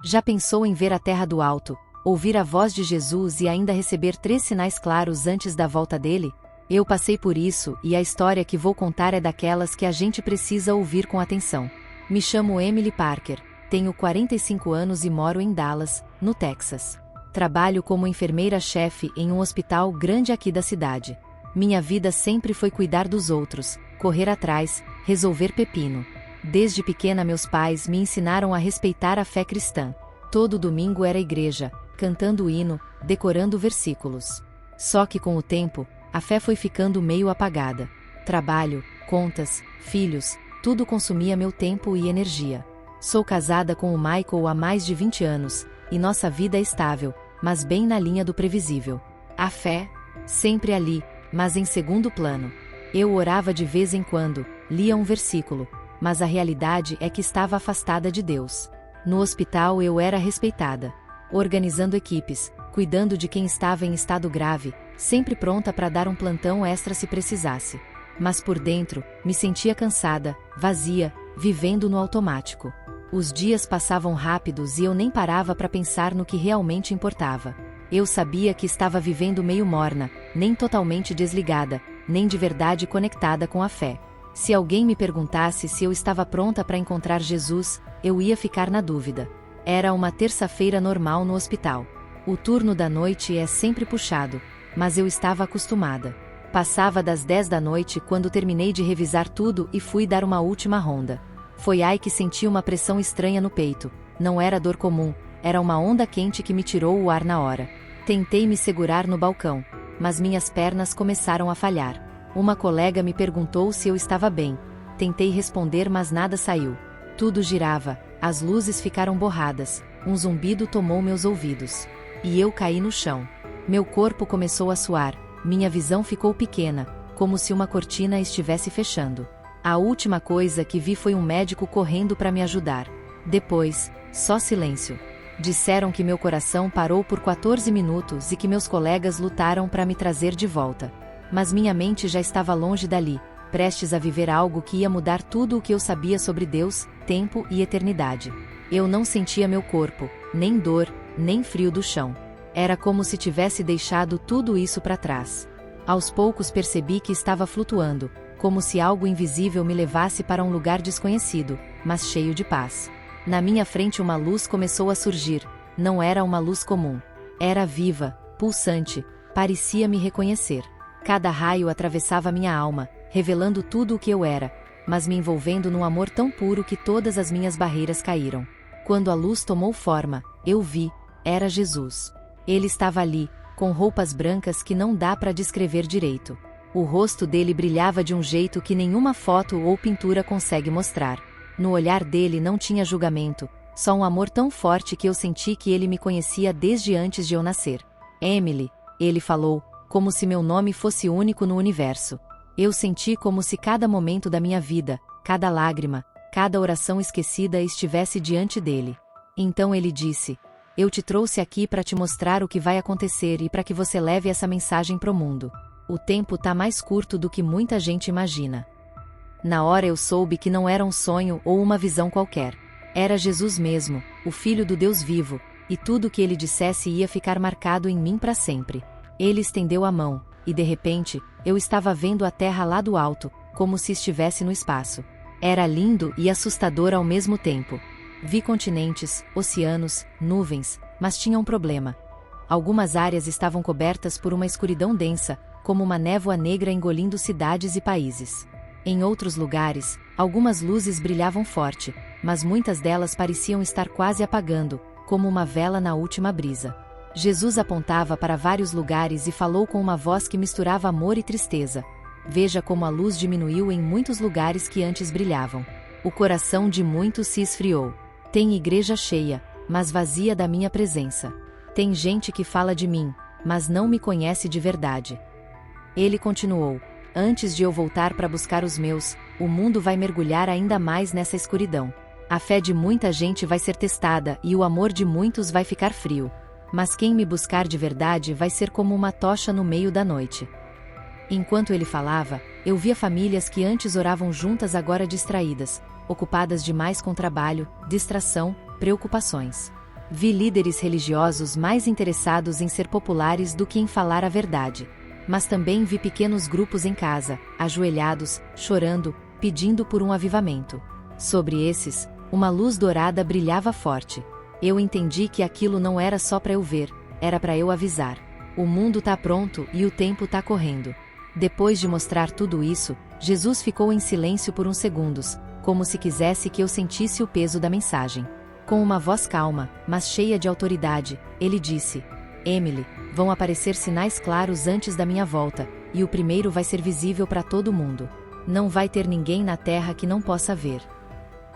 Já pensou em ver a terra do alto, ouvir a voz de Jesus e ainda receber 3 sinais claros antes da volta dele? Eu passei por isso e a história que vou contar é daquelas que a gente precisa ouvir com atenção. Me chamo Emily Parker, tenho 45 anos e moro em Dallas, no Texas. Trabalho como enfermeira-chefe em um hospital grande aqui da cidade. Minha vida sempre foi cuidar dos outros, correr atrás, resolver pepino. Desde pequena meus pais me ensinaram a respeitar a fé cristã. Todo domingo era igreja, cantando hino, decorando versículos. Só que com o tempo, a fé foi ficando meio apagada. Trabalho, contas, filhos, tudo consumia meu tempo e energia. Sou casada com o Michael há mais de 20 anos, e nossa vida é estável, mas bem na linha do previsível. A fé, sempre ali, mas em segundo plano. Eu orava de vez em quando, lia um versículo, mas a realidade é que estava afastada de Deus. No hospital eu era respeitada, organizando equipes, cuidando de quem estava em estado grave, sempre pronta para dar um plantão extra se precisasse. Mas por dentro, me sentia cansada, vazia, vivendo no automático. Os dias passavam rápidos e eu nem parava para pensar no que realmente importava. Eu sabia que estava vivendo meio morna, nem totalmente desligada, nem de verdade conectada com a fé. Se alguém me perguntasse se eu estava pronta para encontrar Jesus, eu ia ficar na dúvida. Era uma terça-feira normal no hospital. O turno da noite é sempre puxado, mas eu estava acostumada. Passava das 10 da noite quando terminei de revisar tudo e fui dar uma última ronda. Foi aí que senti uma pressão estranha no peito. Não era dor comum, era uma onda quente que me tirou o ar na hora. Tentei me segurar no balcão, mas minhas pernas começaram a falhar. Uma colega me perguntou se eu estava bem. Tentei responder, mas nada saiu. Tudo girava, as luzes ficaram borradas, um zumbido tomou meus ouvidos. E eu caí no chão. Meu corpo começou a suar, minha visão ficou pequena, como se uma cortina estivesse fechando. A última coisa que vi foi um médico correndo para me ajudar. Depois, só silêncio. Disseram que meu coração parou por 14 minutos e que meus colegas lutaram para me trazer de volta. Mas minha mente já estava longe dali, prestes a viver algo que ia mudar tudo o que eu sabia sobre Deus, tempo e eternidade. Eu não sentia meu corpo, nem dor, nem frio do chão. Era como se tivesse deixado tudo isso para trás. Aos poucos percebi que estava flutuando, como se algo invisível me levasse para um lugar desconhecido, mas cheio de paz. Na minha frente uma luz começou a surgir. Não era uma luz comum. Era viva, pulsante, parecia me reconhecer. Cada raio atravessava minha alma, revelando tudo o que eu era, mas me envolvendo num amor tão puro que todas as minhas barreiras caíram. Quando a luz tomou forma, eu vi, era Jesus. Ele estava ali, com roupas brancas que não dá para descrever direito. O rosto dele brilhava de um jeito que nenhuma foto ou pintura consegue mostrar. No olhar dele não tinha julgamento, só um amor tão forte que eu senti que ele me conhecia desde antes de eu nascer. Emily, ele falou, como se meu nome fosse único no universo. Eu senti como se cada momento da minha vida, cada lágrima, cada oração esquecida estivesse diante dele. Então ele disse: eu te trouxe aqui para te mostrar o que vai acontecer e para que você leve essa mensagem pro mundo. O tempo tá mais curto do que muita gente imagina. Na hora eu soube que não era um sonho ou uma visão qualquer. Era Jesus mesmo, o Filho do Deus vivo, e tudo o que ele dissesse ia ficar marcado em mim para sempre. Ele estendeu a mão, e de repente, eu estava vendo a terra lá do alto, como se estivesse no espaço. Era lindo e assustador ao mesmo tempo. Vi continentes, oceanos, nuvens, mas tinha um problema. Algumas áreas estavam cobertas por uma escuridão densa, como uma névoa negra engolindo cidades e países. Em outros lugares, algumas luzes brilhavam forte, mas muitas delas pareciam estar quase apagando, como uma vela na última brisa. Jesus apontava para vários lugares e falou com uma voz que misturava amor e tristeza. Veja como a luz diminuiu em muitos lugares que antes brilhavam. O coração de muitos se esfriou. Tem igreja cheia, mas vazia da minha presença. Tem gente que fala de mim, mas não me conhece de verdade. Ele continuou: antes de eu voltar para buscar os meus, o mundo vai mergulhar ainda mais nessa escuridão. A fé de muita gente vai ser testada e o amor de muitos vai ficar frio. Mas quem me buscar de verdade vai ser como uma tocha no meio da noite. Enquanto ele falava, eu via famílias que antes oravam juntas agora distraídas, ocupadas demais com trabalho, distração, preocupações. Vi líderes religiosos mais interessados em ser populares do que em falar a verdade. Mas também vi pequenos grupos em casa, ajoelhados, chorando, pedindo por um avivamento. Sobre esses, uma luz dourada brilhava forte. Eu entendi que aquilo não era só para eu ver, era para eu avisar. O mundo tá pronto e o tempo tá correndo. Depois de mostrar tudo isso, Jesus ficou em silêncio por uns segundos, como se quisesse que eu sentisse o peso da mensagem. Com uma voz calma, mas cheia de autoridade, ele disse: Emily, vão aparecer sinais claros antes da minha volta, e o primeiro vai ser visível para todo mundo. Não vai ter ninguém na terra que não possa ver.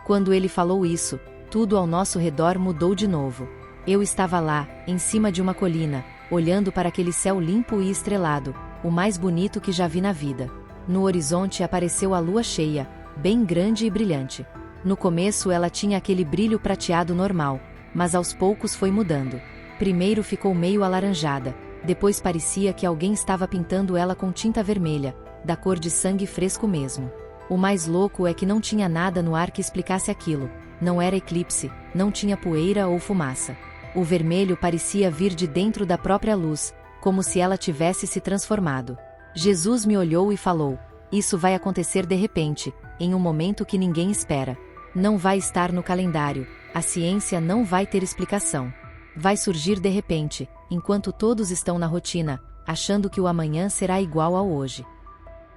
Quando ele falou isso, tudo ao nosso redor mudou de novo. Eu estava lá, em cima de uma colina, olhando para aquele céu limpo e estrelado, o mais bonito que já vi na vida. No horizonte apareceu a lua cheia, bem grande e brilhante. No começo ela tinha aquele brilho prateado normal, mas aos poucos foi mudando. Primeiro ficou meio alaranjada, depois parecia que alguém estava pintando ela com tinta vermelha, da cor de sangue fresco mesmo. O mais louco é que não tinha nada no ar que explicasse aquilo, não era eclipse, não tinha poeira ou fumaça. O vermelho parecia vir de dentro da própria luz, como se ela tivesse se transformado. Jesus me olhou e falou: isso vai acontecer de repente, em um momento que ninguém espera. Não vai estar no calendário, a ciência não vai ter explicação. Vai surgir de repente, enquanto todos estão na rotina, achando que o amanhã será igual ao hoje.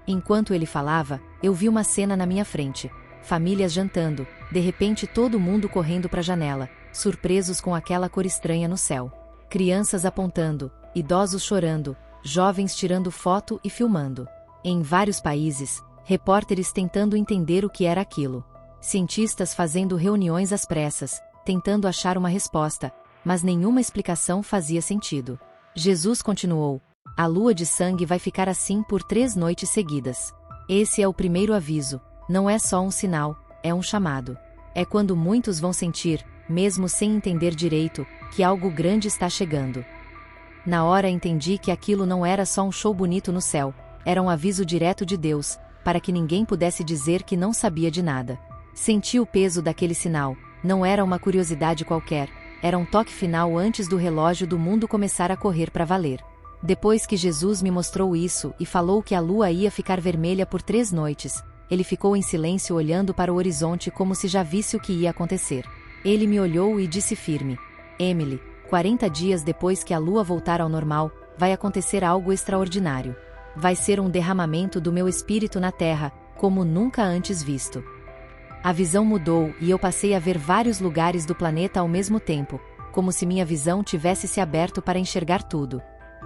Enquanto ele falava, eu vi uma cena na minha frente. Famílias jantando, de repente todo mundo correndo para a janela, surpresos com aquela cor estranha no céu. Crianças apontando, idosos chorando, jovens tirando foto e filmando. Em vários países, repórteres tentando entender o que era aquilo. Cientistas fazendo reuniões às pressas, tentando achar uma resposta, mas nenhuma explicação fazia sentido. Jesus continuou: a lua de sangue vai ficar assim por 3 noites seguidas. Esse é o primeiro aviso, não é só um sinal, é um chamado. É quando muitos vão sentir, mesmo sem entender direito, que algo grande está chegando. Na hora entendi que aquilo não era só um show bonito no céu, era um aviso direto de Deus, para que ninguém pudesse dizer que não sabia de nada. Senti o peso daquele sinal, não era uma curiosidade qualquer, era um toque final antes do relógio do mundo começar a correr para valer. Depois que Jesus me mostrou isso e falou que a lua ia ficar vermelha por 3 noites, ele ficou em silêncio olhando para o horizonte como se já visse o que ia acontecer. Ele me olhou e disse firme: Emily, 40 dias depois que a lua voltar ao normal, vai acontecer algo extraordinário. Vai ser um derramamento do meu espírito na terra, como nunca antes visto. A visão mudou e eu passei a ver vários lugares do planeta ao mesmo tempo, como se minha visão tivesse se aberto para enxergar tudo.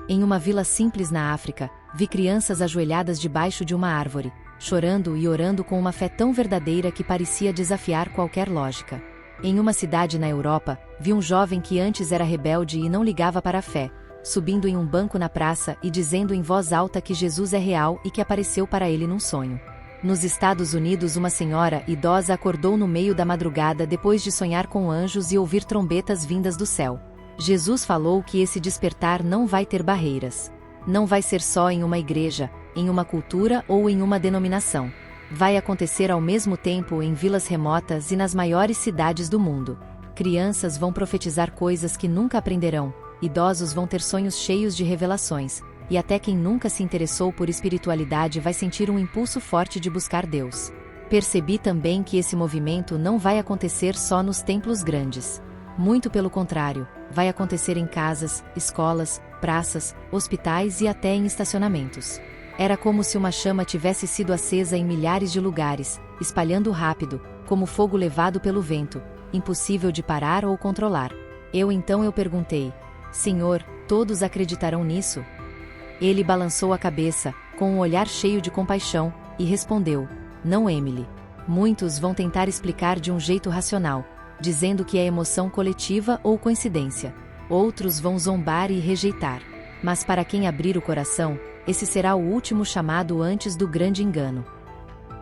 Em uma vila simples na África, vi crianças ajoelhadas debaixo de uma árvore, chorando e orando com uma fé tão verdadeira que parecia desafiar qualquer lógica. Em uma cidade na Europa, vi um jovem que antes era rebelde e não ligava para a fé, subindo em um banco na praça e dizendo em voz alta que Jesus é real e que apareceu para ele num sonho. Nos Estados Unidos, uma senhora idosa acordou no meio da madrugada depois de sonhar com anjos e ouvir trombetas vindas do céu. Jesus falou que esse despertar não vai ter barreiras. Não vai ser só em uma igreja, em uma cultura ou em uma denominação. Vai acontecer ao mesmo tempo em vilas remotas e nas maiores cidades do mundo. Crianças vão profetizar coisas que nunca aprenderão, idosos vão ter sonhos cheios de revelações, e até quem nunca se interessou por espiritualidade vai sentir um impulso forte de buscar Deus. Percebi também que esse movimento não vai acontecer só nos templos grandes. Muito pelo contrário, vai acontecer em casas, escolas, praças, hospitais e até em estacionamentos. Era como se uma chama tivesse sido acesa em milhares de lugares, espalhando rápido, como fogo levado pelo vento, impossível de parar ou controlar. Eu perguntei: Senhor, todos acreditarão nisso? Ele balançou a cabeça, com um olhar cheio de compaixão, e respondeu: Não, Emily. Muitos vão tentar explicar de um jeito racional, dizendo que é emoção coletiva ou coincidência. Outros vão zombar e rejeitar. Mas para quem abrir o coração, esse será o último chamado antes do grande engano.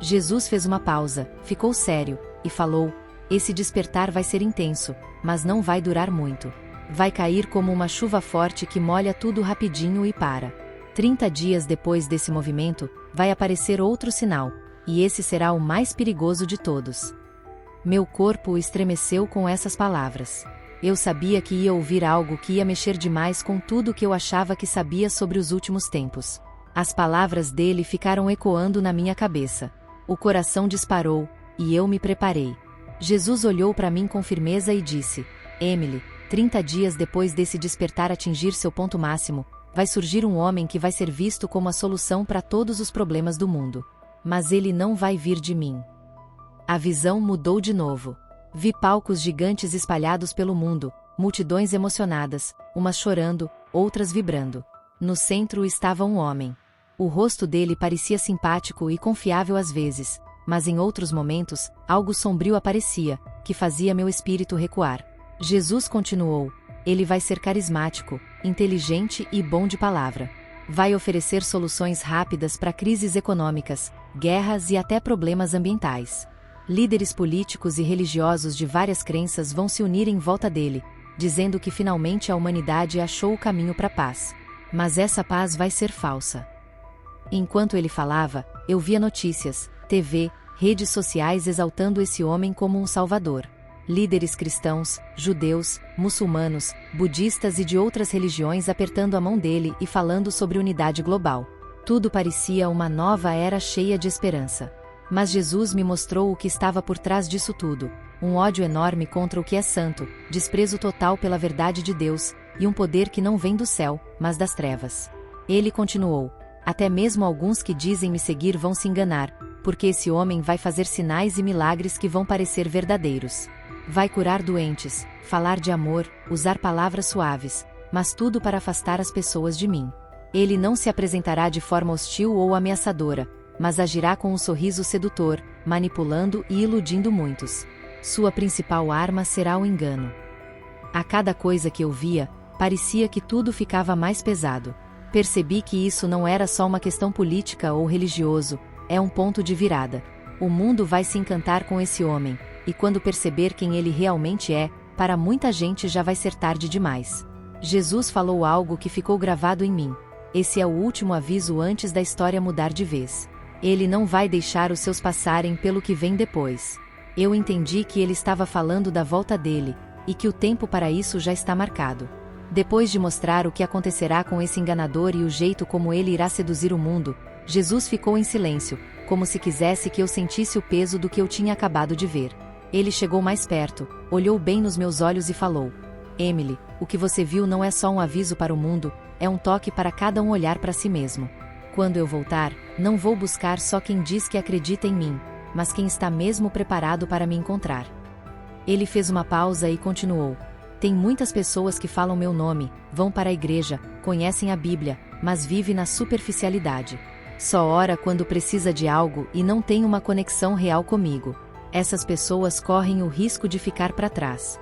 Jesus fez uma pausa, ficou sério, e falou: Esse despertar vai ser intenso, mas não vai durar muito. Vai cair como uma chuva forte que molha tudo rapidinho e para. 30 dias depois desse movimento, vai aparecer outro sinal, e esse será o mais perigoso de todos. Meu corpo estremeceu com essas palavras. Eu sabia que ia ouvir algo que ia mexer demais com tudo que eu achava que sabia sobre os últimos tempos. As palavras dele ficaram ecoando na minha cabeça. O coração disparou, e eu me preparei. Jesus olhou para mim com firmeza e disse: Emily, 30 dias depois desse despertar atingir seu ponto máximo, vai surgir um homem que vai ser visto como a solução para todos os problemas do mundo. Mas ele não vai vir de mim. A visão mudou de novo. Vi palcos gigantes espalhados pelo mundo, multidões emocionadas, umas chorando, outras vibrando. No centro estava um homem. O rosto dele parecia simpático e confiável às vezes, mas em outros momentos, algo sombrio aparecia, que fazia meu espírito recuar. Jesus continuou: ele vai ser carismático, inteligente e bom de palavra. Vai oferecer soluções rápidas para crises econômicas, guerras e até problemas ambientais. Líderes políticos e religiosos de várias crenças vão se unir em volta dele, dizendo que finalmente a humanidade achou o caminho para a paz. Mas essa paz vai ser falsa. Enquanto ele falava, eu via notícias, TV, redes sociais exaltando esse homem como um salvador. Líderes cristãos, judeus, muçulmanos, budistas e de outras religiões apertando a mão dele e falando sobre unidade global. Tudo parecia uma nova era cheia de esperança. Mas Jesus me mostrou o que estava por trás disso tudo: um ódio enorme contra o que é santo, desprezo total pela verdade de Deus, e um poder que não vem do céu, mas das trevas. Ele continuou: até mesmo alguns que dizem me seguir vão se enganar, porque esse homem vai fazer sinais e milagres que vão parecer verdadeiros. Vai curar doentes, falar de amor, usar palavras suaves, mas tudo para afastar as pessoas de mim. Ele não se apresentará de forma hostil ou ameaçadora, mas agirá com um sorriso sedutor, manipulando e iludindo muitos. Sua principal arma será o engano. A cada coisa que eu via, parecia que tudo ficava mais pesado. Percebi que isso não era só uma questão política ou religioso, é um ponto de virada. O mundo vai se encantar com esse homem, e quando perceber quem ele realmente é, para muita gente já vai ser tarde demais. Jesus falou algo que ficou gravado em mim. Esse é o último aviso antes da história mudar de vez. Ele não vai deixar os seus passarem pelo que vem depois. Eu entendi que ele estava falando da volta dele, e que o tempo para isso já está marcado. Depois de mostrar o que acontecerá com esse enganador e o jeito como ele irá seduzir o mundo, Jesus ficou em silêncio, como se quisesse que eu sentisse o peso do que eu tinha acabado de ver. Ele chegou mais perto, olhou bem nos meus olhos e falou: Emily, o que você viu não é só um aviso para o mundo, é um toque para cada um olhar para si mesmo. Quando eu voltar, não vou buscar só quem diz que acredita em mim, mas quem está mesmo preparado para me encontrar. Ele fez uma pausa e continuou: tem muitas pessoas que falam meu nome, vão para a igreja, conhecem a Bíblia, mas vivem na superficialidade. Só ora quando precisa de algo e não tem uma conexão real comigo. Essas pessoas correm o risco de ficar para trás.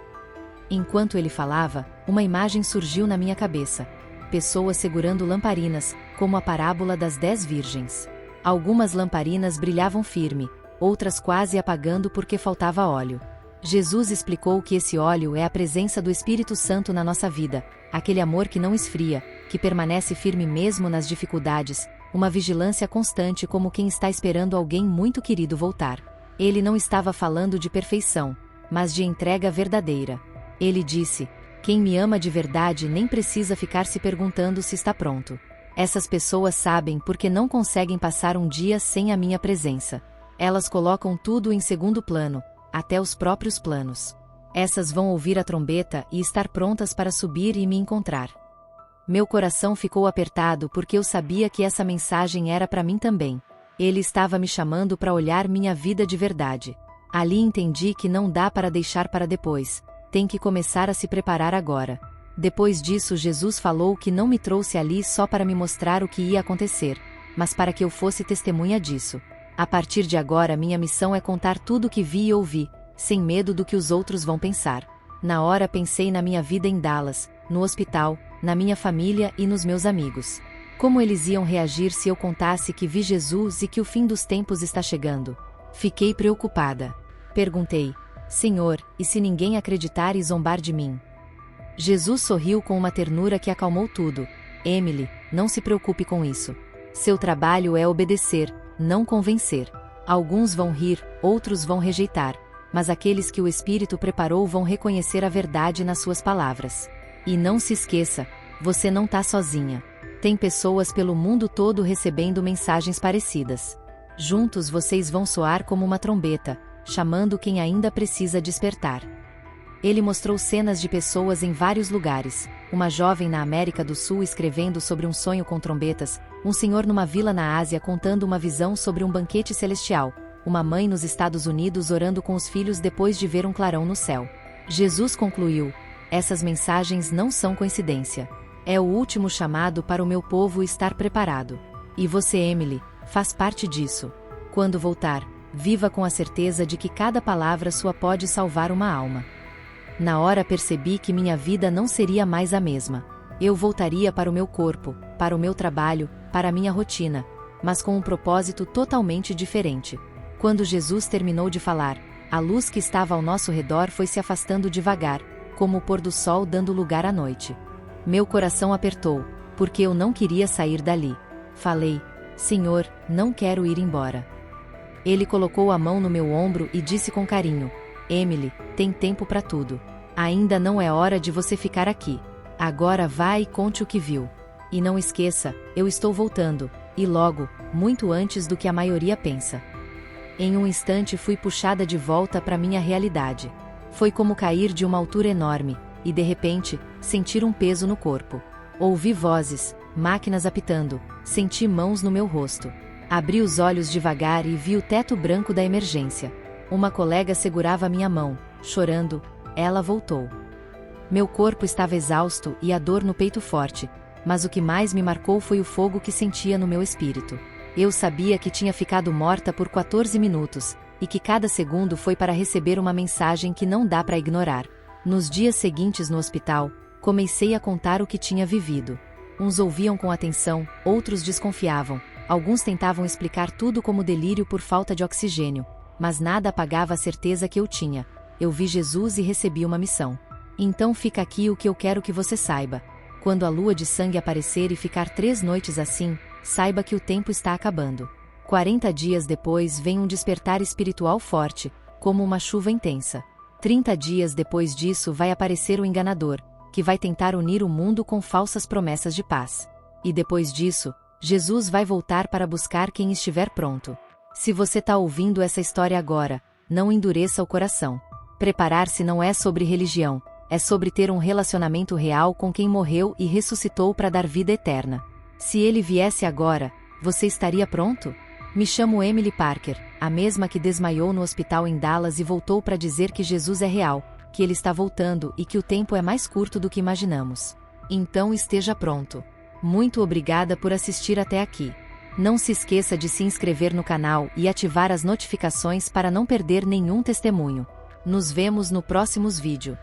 Enquanto ele falava, uma imagem surgiu na minha cabeça. Pessoas segurando lamparinas, como a parábola das 10 virgens. Algumas lamparinas brilhavam firme, outras quase apagando porque faltava óleo. Jesus explicou que esse óleo é a presença do Espírito Santo na nossa vida, aquele amor que não esfria, que permanece firme mesmo nas dificuldades, uma vigilância constante como quem está esperando alguém muito querido voltar. Ele não estava falando de perfeição, mas de entrega verdadeira. Ele disse: quem me ama de verdade nem precisa ficar se perguntando se está pronto. Essas pessoas sabem porque não conseguem passar um dia sem a minha presença. Elas colocam tudo em segundo plano, até os próprios planos. Essas vão ouvir a trombeta e estar prontas para subir e me encontrar. Meu coração ficou apertado porque eu sabia que essa mensagem era para mim também. Ele estava me chamando para olhar minha vida de verdade. Ali entendi que não dá para deixar para depois. Tem que começar a se preparar agora. Depois disso, Jesus falou que não me trouxe ali só para me mostrar o que ia acontecer, mas para que eu fosse testemunha disso. A partir de agora, minha missão é contar tudo o que vi e ouvi, sem medo do que os outros vão pensar. Na hora pensei na minha vida em Dallas, no hospital, na minha família e nos meus amigos. Como eles iam reagir se eu contasse que vi Jesus e que o fim dos tempos está chegando? Fiquei preocupada. Perguntei: Senhor, e se ninguém acreditar e zombar de mim? Jesus sorriu com uma ternura que acalmou tudo. Emily, não se preocupe com isso. Seu trabalho é obedecer, não convencer. Alguns vão rir, outros vão rejeitar. mas aqueles que o Espírito preparou vão reconhecer a verdade nas suas palavras. E não se esqueça, você não está sozinha. Tem pessoas pelo mundo todo recebendo mensagens parecidas. Juntos vocês vão soar como uma trombeta, chamando quem ainda precisa despertar. Ele mostrou cenas de pessoas em vários lugares, uma jovem na América do Sul escrevendo sobre um sonho com trombetas, um senhor numa vila na Ásia contando uma visão sobre um banquete celestial, uma mãe nos Estados Unidos orando com os filhos depois de ver um clarão no céu. Jesus concluiu: essas mensagens não são coincidência. É o último chamado para o meu povo estar preparado. E você, Emily, faz parte disso. Quando voltar, viva com a certeza de que cada palavra sua pode salvar uma alma. Na hora percebi que minha vida não seria mais a mesma. Eu voltaria para o meu corpo, para o meu trabalho, para a minha rotina, mas com um propósito totalmente diferente. Quando Jesus terminou de falar, a luz que estava ao nosso redor foi se afastando devagar, como o pôr do sol dando lugar à noite. Meu coração apertou, porque eu não queria sair dali. Falei: Senhor, não quero ir embora. Ele colocou a mão no meu ombro e disse com carinho: Emily, tem tempo para tudo. Ainda não é hora de você ficar aqui. Agora vá e conte o que viu. E não esqueça, eu estou voltando, e logo, muito antes do que a maioria pensa. Em um instante fui puxada de volta para minha realidade. Foi como cair de uma altura enorme, e de repente, sentir um peso no corpo. Ouvi vozes, máquinas apitando, senti mãos no meu rosto. Abri os olhos devagar e vi o teto branco da emergência. Uma colega segurava minha mão, chorando. Ela voltou. Meu corpo estava exausto e a dor no peito forte, mas o que mais me marcou foi o fogo que sentia no meu espírito. Eu sabia que tinha ficado morta por 14 minutos, e que cada segundo foi para receber uma mensagem que não dá para ignorar. Nos dias seguintes no hospital, comecei a contar o que tinha vivido. Uns ouviam com atenção, outros desconfiavam, alguns tentavam explicar tudo como delírio por falta de oxigênio, mas nada apagava a certeza que eu tinha. Eu vi Jesus e recebi uma missão. Então fica aqui o que eu quero que você saiba. Quando a lua de sangue aparecer e ficar 3 noites assim, saiba que o tempo está acabando. 40 dias depois vem um despertar espiritual forte, como uma chuva intensa. 30 dias depois disso vai aparecer o enganador, que vai tentar unir o mundo com falsas promessas de paz. E depois disso, Jesus vai voltar para buscar quem estiver pronto. Se você está ouvindo essa história agora, não endureça o coração. Preparar-se não é sobre religião, é sobre ter um relacionamento real com quem morreu e ressuscitou para dar vida eterna. Se ele viesse agora, você estaria pronto? Me chamo Emily Parker, a mesma que desmaiou no hospital em Dallas e voltou para dizer que Jesus é real, que ele está voltando e que o tempo é mais curto do que imaginamos. Então esteja pronto. Muito obrigada por assistir até aqui. Não se esqueça de se inscrever no canal e ativar as notificações para não perder nenhum testemunho. Nos vemos no próximo vídeo.